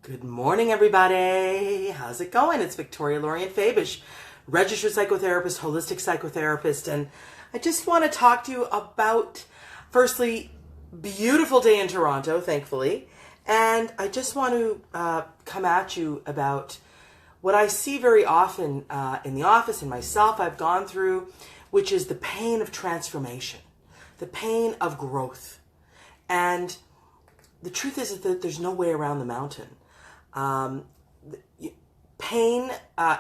Good morning, everybody. How's it going? It's Victoria Lorien Fabish, registered psychotherapist, holistic psychotherapist, and I just want to talk to you about, firstly, beautiful day in Toronto, thankfully, and I just want to come at you about what I see very often in the office and myself I've gone through, which is the pain of transformation, the pain of growth. And the truth is that there's no way around the mountain. Pain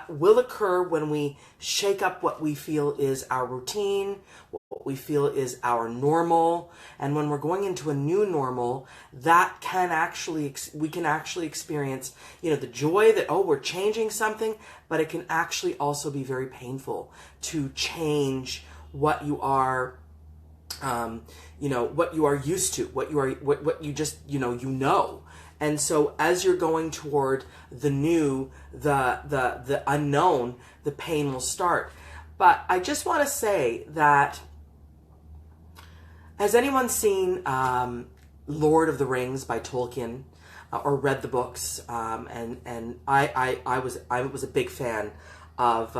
will occur when we shake up what we feel is our routine, what we feel is our normal, and when we're going into a new normal, that can actually, we can actually experience, the joy that, oh, we're changing something, but it can actually also be very painful to change what you are, what you are used to, what you just, know. And so as you're going toward the new, the unknown, the pain will start. But I just want to say that, has anyone seen Lord of the Rings by Tolkien or read the books? And I was a big fan of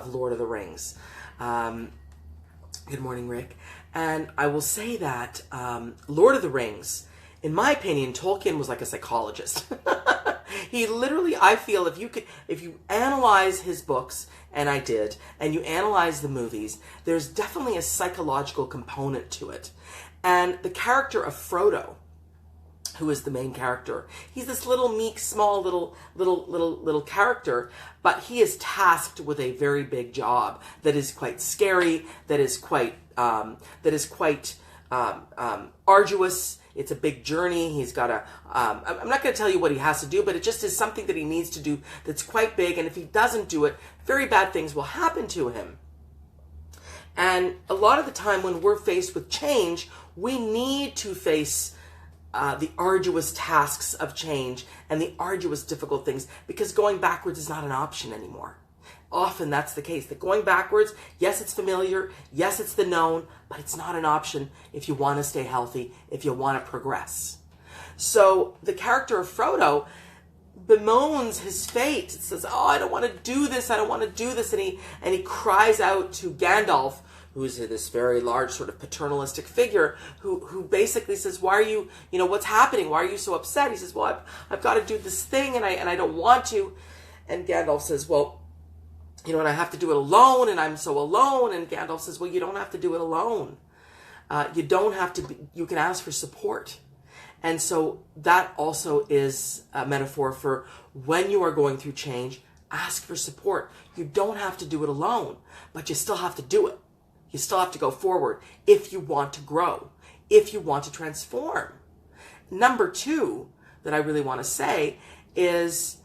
Lord of the Rings. Good morning, Rick. And I will say that Lord of the Rings, in my opinion, Tolkien was like a psychologist. He literally, I feel, if you analyze his books, and I did, and you analyze the movies, there's definitely a psychological component to it. And the character of Frodo, who is the main character, he's this little meek, small little character, but he is tasked with a very big job that is quite scary, that is quite arduous. It's a big journey. He's got I'm not going to tell you what he has to do, but it just is something that he needs to do that's quite big. And if he doesn't do it, very bad things will happen to him. And a lot of the time when we're faced with change, we need to face the arduous tasks of change and the arduous, difficult things, because going backwards is not an option anymore. Often that's the case, that going backwards, yes, it's familiar, yes, it's the known, but it's not an option if you want to stay healthy, if you want to progress. So the character of Frodo bemoans his fate. It says, oh, I don't want to do this, I don't want to do this. And he cries out to Gandalf, who's this very large sort of paternalistic figure, who basically says, why are you, what's happening? Why are you so upset? He says, well, I've got to do this thing and I don't want to. And Gandalf says, well, and I have to do it alone, and I'm so alone. And Gandalf says, well, you don't have to do it alone. You don't have to you can ask for support. And so that also is a metaphor for when you are going through change, ask for support. You don't have to do it alone, but you still have to do it. You still have to go forward if you want to grow, if you want to transform. Number two that I really want to say is,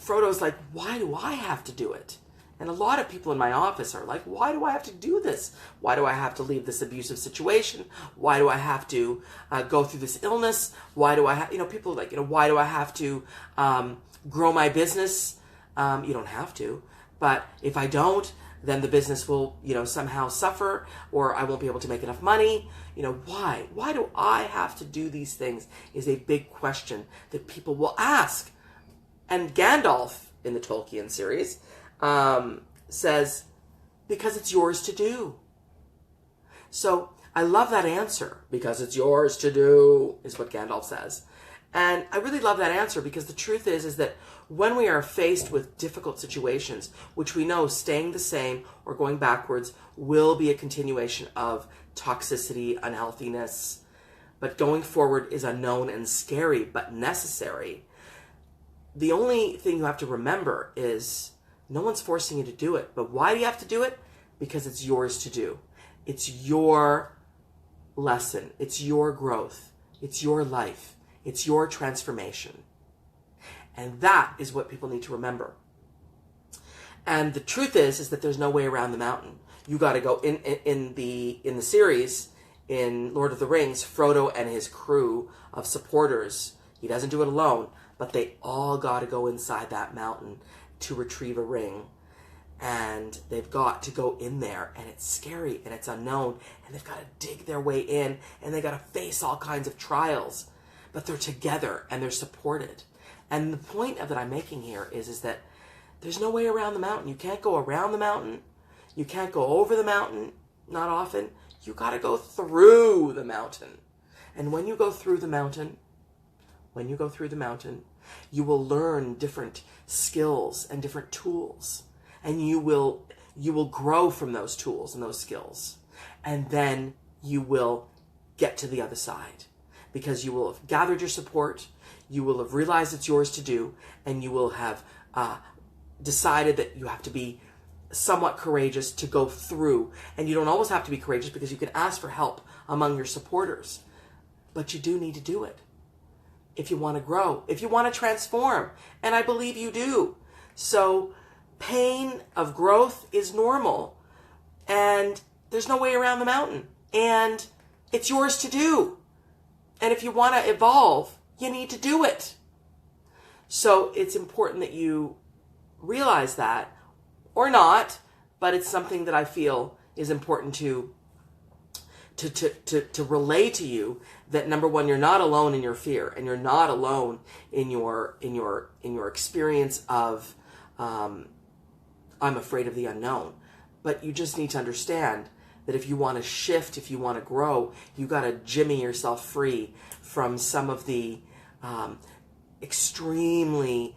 Frodo's like, why do I have to do it? And a lot of people in my office are like, why do I have to do this? Why do I have to leave this abusive situation? Why do I have to go through this illness? Why do I have, people are like, why do I have to grow my business? You don't have to. But if I don't, then the business will, somehow suffer, or I won't be able to make enough money. Why? Why do I have to do these things is a big question that people will ask. And Gandalf, in the Tolkien series, says, because it's yours to do. So I love that answer, because it's yours to do, is what Gandalf says. And I really love that answer, because the truth is that when we are faced with difficult situations, which we know staying the same or going backwards will be a continuation of toxicity, unhealthiness, but going forward is unknown and scary, but necessary. The only thing you have to remember is no one's forcing you to do it. But why do you have to do it? Because it's yours to do. It's your lesson. It's your growth. It's your life. It's your transformation. And that is what people need to remember. And the truth is that there's no way around the mountain. You got to go in the series, in Lord of the Rings, Frodo and his crew of supporters, he doesn't do it alone, but they all got to go inside that mountain to retrieve a ring. And they've got to go in there, and it's scary, and it's unknown, and they've got to dig their way in, and they've got to face all kinds of trials. but they're together and they're supported. And the point of that I'm making here is that there's no way around the mountain. You can't go around the mountain. You can't go over the mountain, not often. You got to go through the mountain. And when you go through the mountain, you will learn different skills and different tools. And you will grow from those tools and those skills. And then you will get to the other side, because you will have gathered your support, you will have realized it's yours to do, and you will have decided that you have to be somewhat courageous to go through. And you don't always have to be courageous, because you can ask for help among your supporters. But you do need to do it if you want to grow, if you want to transform. And I believe you do. So pain of growth is normal. And there's no way around the mountain. And it's yours to do. And if you want to evolve, you need to do it. So it's important that you realize that, or not, but it's something that I feel is important to relay to you, that number one, you're not alone in your fear, and you're not alone in your experience of I'm afraid of the unknown. But you just need to understand that if you want to shift, if you want to grow, you got to jimmy yourself free from some of the extremely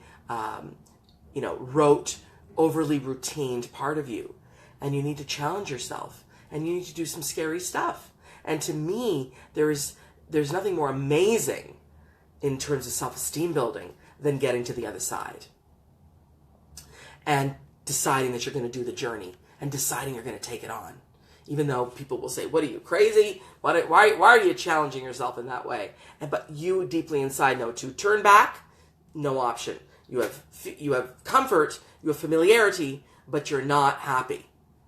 rote, overly routined part of you. And you need to challenge yourself, and you need to do some scary stuff. And to me, there's nothing more amazing in terms of self-esteem building than getting to the other side and deciding that you're going to do the journey, and deciding you're going to take it on. Even though people will say, what are you, crazy? Why are you challenging yourself in that way? But you deeply inside know to turn back, no option. You have comfort, you have familiarity, but you're not happy.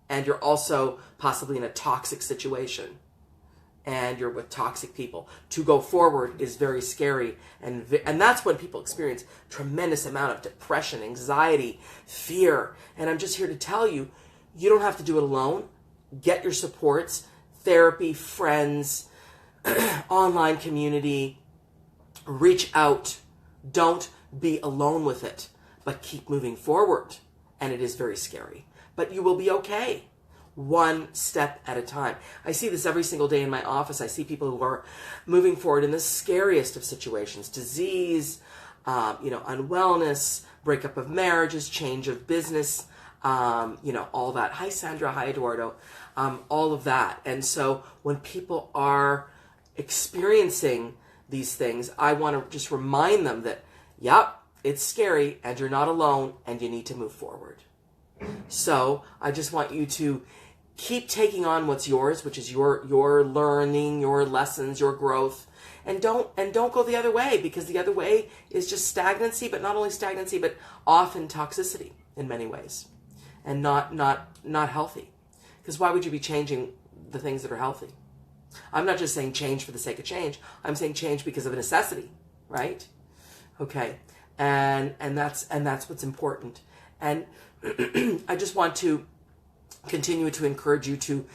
And you're also possibly in a toxic situation. And you're with toxic people. To go forward is very scary. And that's when people experience tremendous amount of depression, anxiety, fear. And I'm just here to tell you, you don't have to do it alone. Get your supports, therapy, friends, online community. Reach out. Don't be alone with it, but keep moving forward. And it is very scary, but you will be okay. One step at a time. I see this every single day in my office. I see people who are moving forward in the scariest of situations: disease, unwellness, breakup of marriages, change of business, all that. Hi, Sandra. Hi, Eduardo. All of that. And so when people are experiencing these things, I want to just remind them that, yep, it's scary, and you're not alone, and you need to move forward. So I just want you to keep taking on what's yours, which is your learning, your lessons, your growth, and don't go the other way, because the other way is just stagnancy, but not only stagnancy, but often toxicity in many ways, and not healthy. Because why would you be changing the things that are healthy? I'm not just saying change for the sake of change. I'm saying change because of a necessity, right? Okay, and that's what's important. And I just want to continue to encourage you to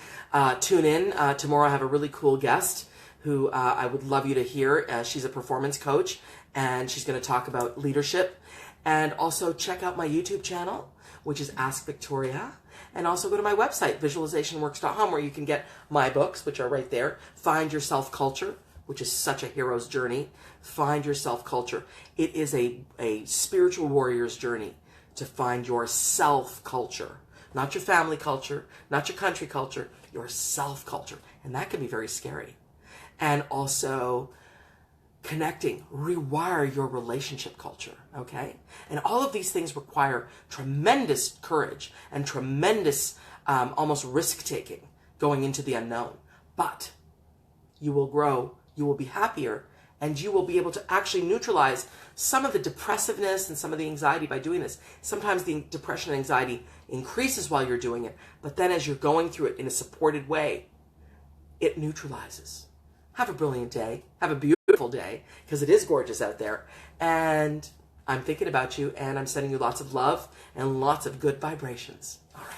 tune in. Tomorrow I have a really cool guest who I would love you to hear. She's a performance coach, and she's going to talk about leadership. And also check out my YouTube channel, which is Ask Victoria. And also go to my website, visualizationworks.com, where you can get my books, which are right there. Find Your Self Culture, which is such a hero's journey. Find your self culture. It is a spiritual warrior's journey to find your self culture. Not your family culture, not your country culture, your self culture. And that can be very scary. And also connecting, rewire your relationship culture, okay? And all of these things require tremendous courage and tremendous almost risk-taking going into the unknown. But you will grow, you will be happier, and you will be able to actually neutralize some of the depressiveness and some of the anxiety by doing this. Sometimes the depression and anxiety increases while you're doing it, but then as you're going through it in a supported way, it neutralizes. Have a brilliant day. Have a beautiful day, because it is gorgeous out there. And I'm thinking about you, and I'm sending you lots of love and lots of good vibrations. All right.